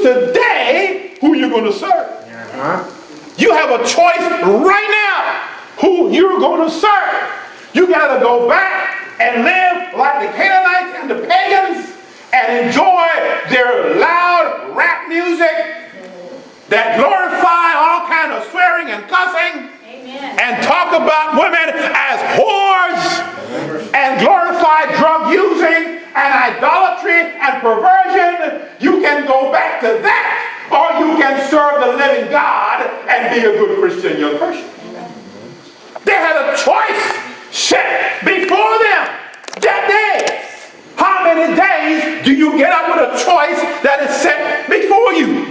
today who you're going to serve. You have a choice right now who you're going to serve. You got to go back and live like the Canaanites and the pagans and enjoy their loud rap music that glorify all kind of swearing and cussing. Amen. And talk about women as whores and glorify drug using and idolatry and perversion. You can go back to that, or you can serve the living God and be a good Christian young person. They had a choice set before them that day. How many days do you get up with a choice that is set before you?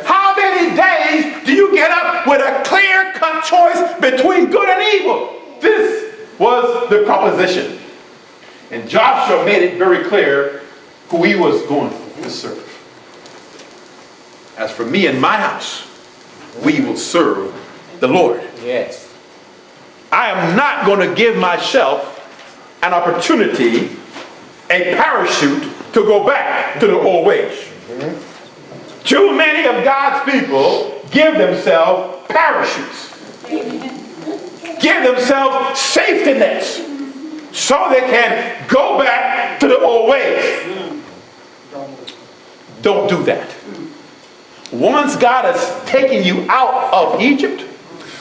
How many days do you get up with a clear-cut choice between good and evil? This was the proposition. And Joshua made it very clear who he was going to serve. As for me and my house, we will serve the Lord. Yes. I am not going to give myself an opportunity, a parachute, to go back to the old ways. Too many of God's people give themselves parachutes. Give themselves safety nets so they can go back to the old ways. Don't do that. Once God has taken you out of Egypt,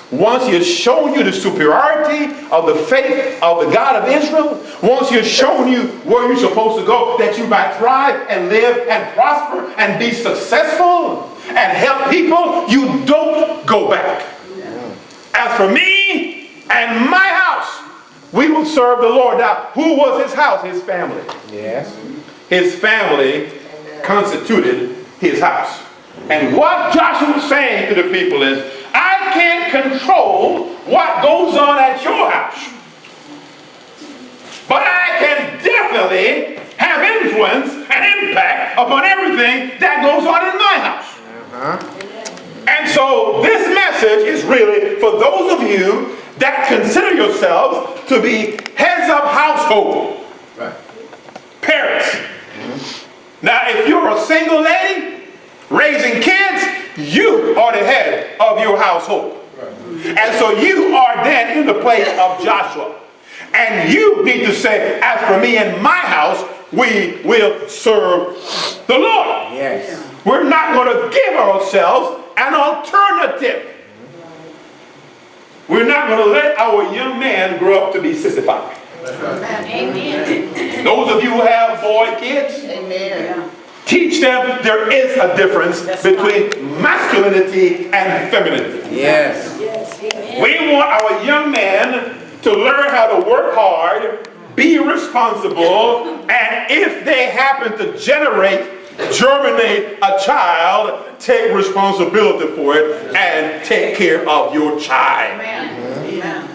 once he has shown you the superiority of the faith of the God of Israel, once he has shown you where you're supposed to go, that you might thrive and live and prosper and be successful and help people, you don't go back. As for me and my house, we will serve the Lord. Now, who was his house? His family. Yes. His family constituted his house. And what Joshua was saying to the people is, I can't control what goes on at your house, but I can definitely have influence and impact upon everything that goes on in my house. And so this message is really for those of you that consider yourselves to be heads of household. Parents. Now, if you're a single lady raising kids, you are the head of your household. And so you are then in the place of Joshua. And you need to say, as for me and my house, we will serve the Lord. Yes. We're not going to give ourselves an alternative. We're not going to let our young man grow up to be sissified. Amen. Those of you who have boy kids, Amen. teach them there is a difference between masculinity and femininity. Yes. We want our young men to learn how to work hard, be responsible, and if they happen to germinate a child, take responsibility for it and take care of your child. Amen.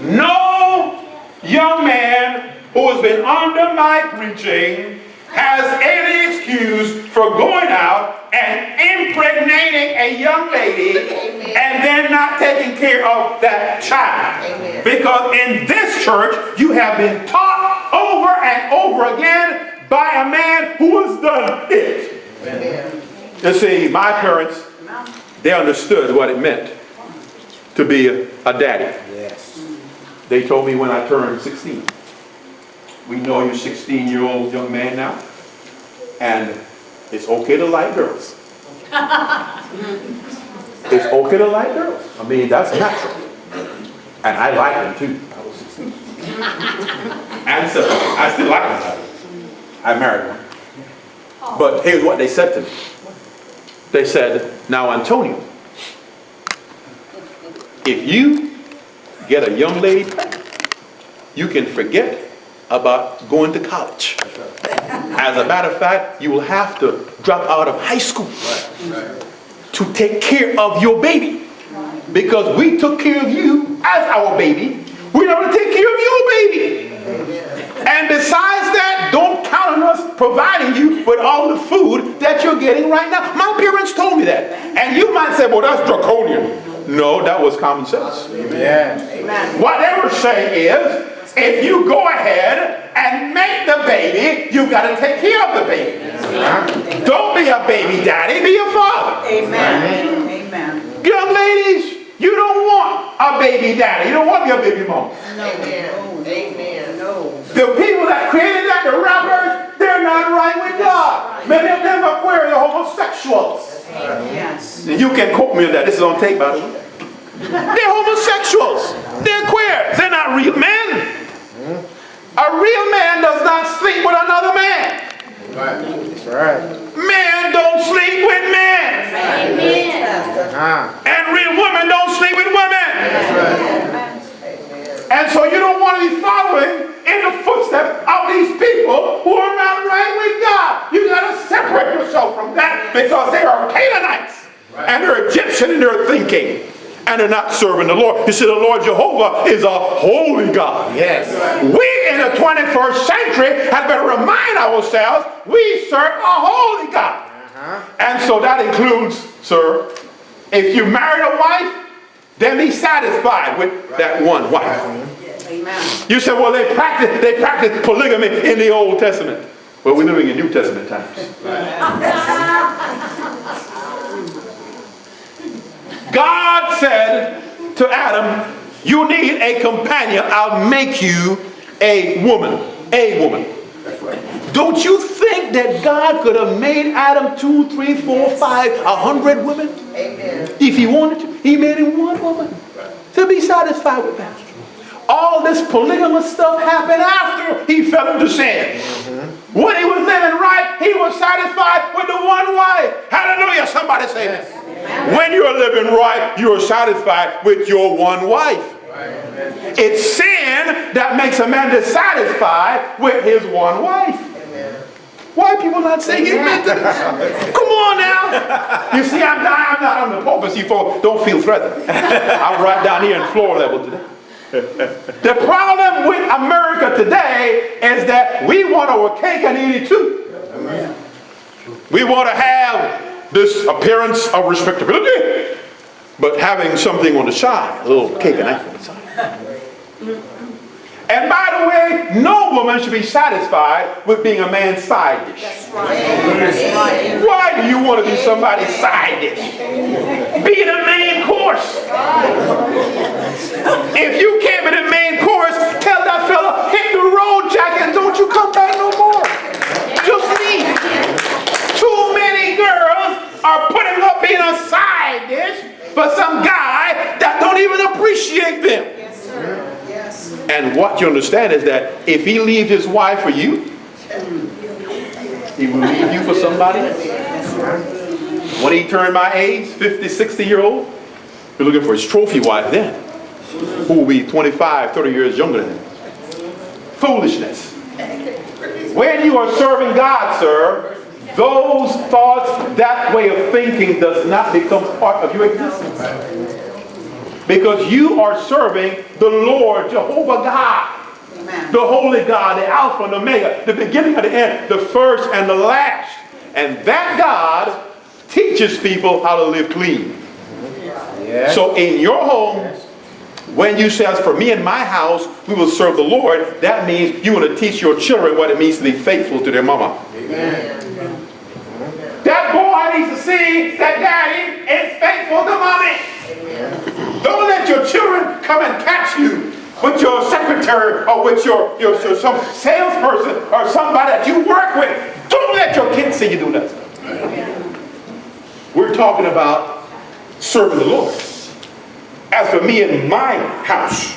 No young man who has been under my preaching has any excuse for going out and impregnating a young lady and then not taking care of that child. Because in this church, you have been taught over and over again by a man who has done it. You see, my parents, they understood what it meant to be a daddy. Yes. They told me when I turned 16. We know you're a 16-year-old young man now, and it's okay to like girls. It's okay to like girls. I mean, that's natural. And I like them too. I was 16. And so, I still like them. I married one. But here's what they said to me. They said, now Antonio, if you get a young lady, you can forget about going to college. As a matter of fact, you will have to drop out of high school to take care of your baby. Because we took care of you as our baby, we're going to take care of your baby. And besides that, don't count on us providing you with all the food that you're getting right now. My parents told me that. And you might say, well, that's draconian. No, that was common sense. Amen. What they were saying is, if you go ahead and make the baby, you got to take care of the baby. Don't be a baby daddy, be a father. Amen. Amen. Young ladies, you don't want a baby daddy. You don't want to be a baby mom. Amen. No. The people that created that, the rappers, they're not right with God. Many of them are queer, they're homosexuals. Yes. And you can quote me on that. This is on tape, by the way. They're homosexuals. They're queer. They're not real men. A real man does not sleep with another man. That's right. Men don't sleep with men. And real women don't sleep with women. And so you don't want to be following in the footsteps of these people who are not right with God. You got to separate yourself from that because they are Canaanites. And they're Egyptian in their thinking. And they're not serving the Lord. You see, the Lord Jehovah is a holy God. Yes. We in the 21st century had better remind ourselves we serve a holy God. And so that includes, sir, if you marry a wife, then be satisfied with that one wife. Amen. You say, well, they practice polygamy in the Old Testament. Well, we're living in New Testament times. God said to Adam, you need a companion. I'll make you a woman. A woman. Don't you think that God could have made Adam 2, 3, 4, 5, 100 women? Amen. If he wanted to. He made him one woman. To be satisfied with that. All this polygamous stuff happened after he fell into sin. When he was living right, he was satisfied with the one wife. Hallelujah. Somebody say that. When you're living right, you're satisfied with your one wife. It's sin that makes a man dissatisfied with his one wife. Why are people not saying amen to this? Come on now. You see, I'm not on the pulpit, so you folks don't feel threatened. I'm right down here in floor level today. The problem with America today is that we want our cake and eat it too. We want to have this appearance of respectability, but having something on the side, a little cake and ice on the side. And by the way, no woman should be satisfied with being a man's side dish. That's right. Why do you want to be somebody's side dish? Be the main course. If you can't be the main course, tell that fella, hit the road, Jack, and don't you come back no more. Just leave. Too many girls are putting up being a side dish for some guy that don't even appreciate them. Yes, sir. Yes. And what you understand is that if he leaves his wife for you, he will leave you for somebody else. When he turned my age, 50, 60-year-old, you're looking for his trophy wife then, who will be 25, 30 years younger than him. Foolishness. When you are serving God, sir, those thoughts, that way of thinking does not become part of your existence. Because you are serving the Lord, Jehovah God. Amen. The Holy God, the Alpha and Omega, the beginning and the end, the first and the last. And that God teaches people how to live clean. Yes. So in your home, when you say, as for me and my house, we will serve the Lord, that means you want to teach your children what it means to be faithful to their mama. Amen. That boy needs to see that daddy is faithful to mommy. Don't let your children come and catch you with your secretary or with your some salesperson or somebody that you work with. Don't let your kids see you do that stuff. We're talking about serving the Lord. As for me and my house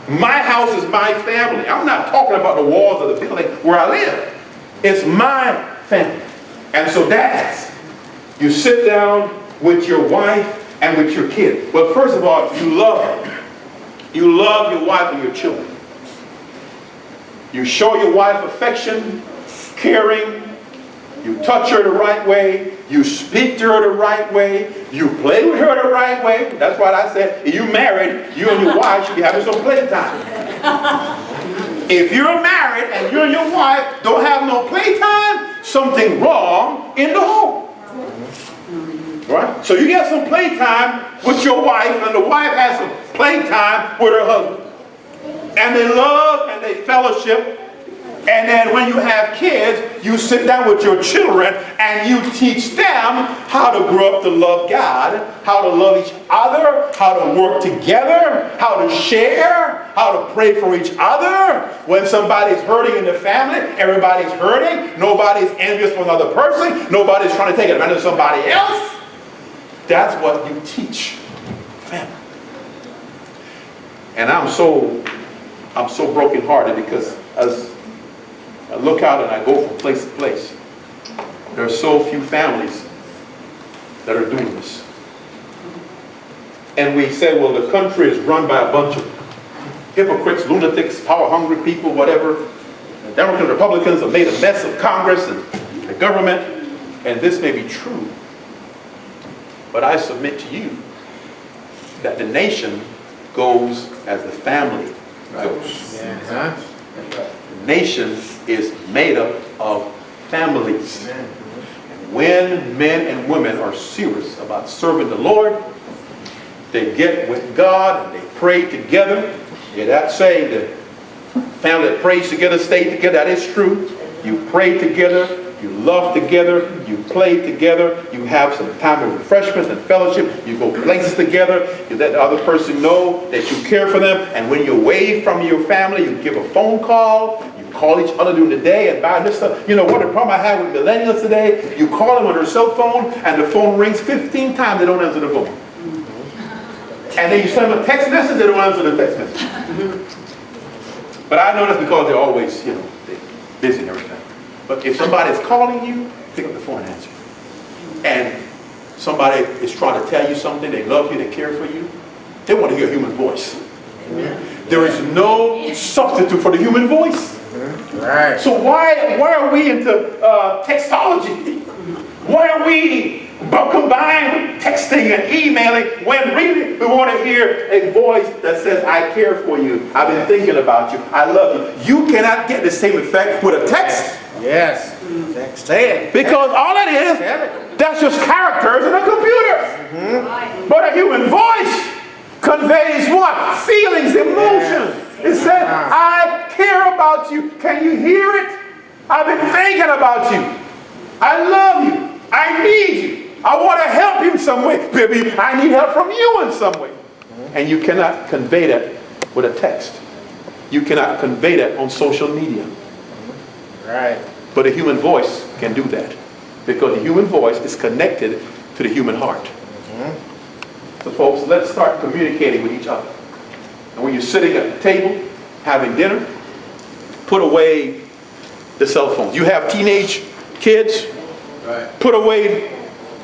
is my family. I'm not talking about the walls of the building where I live. It's my family. And so dads, you sit down with your wife and with your kid. Well, first of all, you love her. You love your wife and your children. You show your wife affection, caring. You touch her the right way. You speak to her the right way. You play with her the right way. That's why I said, if you married, you and your wife should be having some playtime. If you're married and you and your wife don't have no playtime, something wrong in the home. Right? So you get some playtime with your wife, and the wife has some playtime with her husband. and they love and they fellowship. And then when you have kids, you sit down with your children and you teach them how to grow up to love God, how to love each other, how to work together, how to share, how to pray for each other. When somebody's hurting in the family, everybody's hurting. Nobody's envious of another person. Nobody's trying to take advantage of somebody else. That's what you teach family. And I'm so brokenhearted because as I look out and I go from place to place, there are so few families that are doing this. And we say, well, the country is run by a bunch of hypocrites, lunatics, power-hungry people, whatever. The Democrats and Republicans have made a mess of Congress and the government, and this may be true. But I submit to you that the nation goes as the family goes. Uh-huh. The nation is made up of families. And when men and women are serious about serving the Lord, they get with God and they pray together. Yeah, that saying, the family that prays together, stay together, that is true. You pray together, you love together, you play together, you have some time of refreshment and fellowship, you go places together, you let the other person know that you care for them, and when you're away from your family, you give a phone call, you call each other during the day and buy this stuff. You know what the problem I have with millennials today? You call them on their cell phone, and the phone rings 15 times, they don't answer the phone. And then you send them a text message, they don't answer the text message. But I know that's because they're always, they're busy and everything. But if somebody is calling you, pick up the phone and answer. And somebody is trying to tell you something, they love you, they care for you, they want to hear a human voice. There is no substitute for the human voice. Right. So why are we into textology? Why are we combined with texting and emailing when really we want to hear a voice that says, I care for you, I've been thinking about you, I love you. You cannot get the same effect with a text. Yes. Say it. Because all it is, that's just characters in a computer. But a human voice conveys what? Feelings, emotions. It says, I care about you. Can you hear it? I've been thinking about you. I love you. I need you. I want to help you in some way. Maybe I need help from you in some way. And you cannot convey that with a text. You cannot convey that on social media. Right. But a human voice can do that. Because the human voice is connected to the human heart. So folks, let's start communicating with each other. And when you're sitting at the table, having dinner, put away the cell phones. You have teenage kids, put away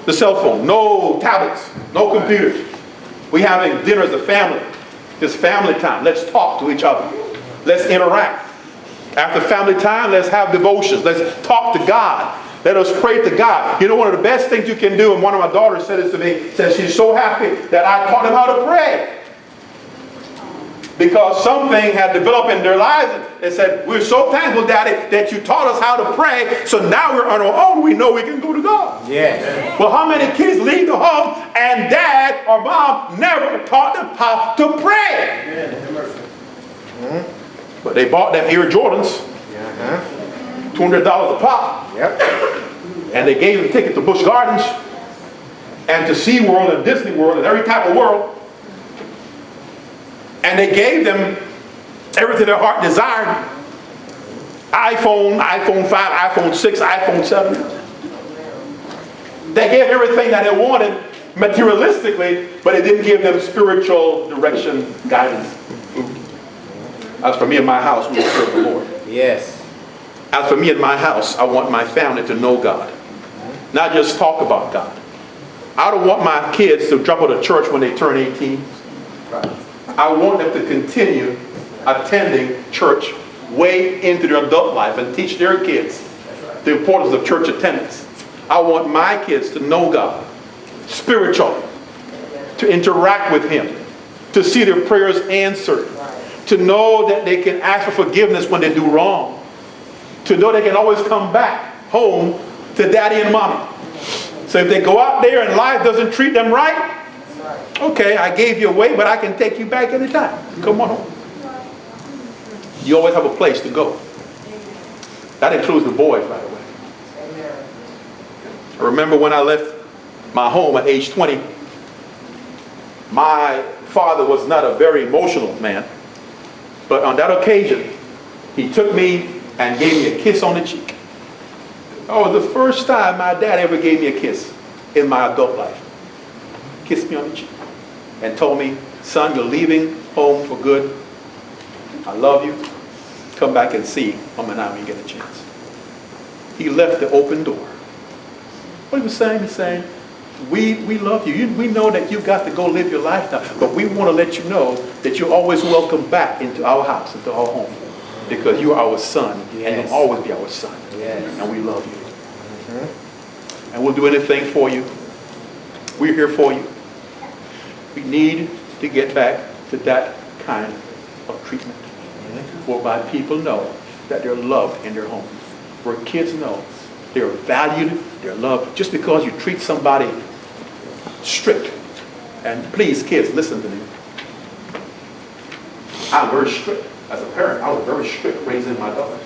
the cell phone. No tablets, no computers. We're having dinner as a family. It's family time. Let's talk to each other. Let's interact. After family time, let's have devotions. Let's talk to God. Let us pray to God. You know, one of the best things you can do, and one of my daughters said this to me, said she's so happy that I taught them how to pray. Because something had developed in their lives, and they said, we're so thankful, Daddy, that you taught us how to pray, so now we're on our own, we know we can go to God. Yes. Well, how many kids leave the home and dad or mom never taught them how to pray? But they bought them Air Jordans, $200 a pop. Yep. And they gave them tickets to Busch Gardens and to SeaWorld and Disney World and every type of world. And they gave them everything their heart desired. iPhone, iPhone 5, iPhone 6, iPhone 7. They gave everything that they wanted materialistically, but it didn't give them spiritual direction, guidance. As for me and my house, we will serve the Lord. Yes. As for me and my house, I want my family to know God. Not just talk about God. I don't want my kids to drop out of church when they turn 18. I want them to continue attending church way into their adult life and teach their kids the importance of church attendance. I want my kids to know God spiritually, to interact with Him, to see their prayers answered, to know that they can ask for forgiveness when they do wrong, to know they can always come back home to daddy and mommy. So if they go out there and life doesn't treat them right, okay, I gave you away, but I can take you back anytime. Come on home. You always have a place to go. That includes the boys, by the way. I remember when I left my home at age 20, my father was not a very emotional man, but on that occasion, he took me and gave me a kiss on the cheek. Oh, the first time my dad ever gave me a kiss in my adult life. Kissed me on the cheek and told me, son, you're leaving home for good. I love you. Come back and see Mama and I when you get a chance. He left the open door. What he was saying, he's saying, we love you. We know that you got to go live your life now, but we want to let you know that you're always welcome back into our house, into our home, because you're our son, and you'll always be our son. Yes. And we love you. And we'll do anything for you. We're here for you. We need to get back to that kind of treatment, whereby people know that they're loved in their home, where kids know they're valued, they're loved. Just because you treat somebody strict, and please kids, listen to me. I'm very strict as a parent. I was very strict raising my daughters.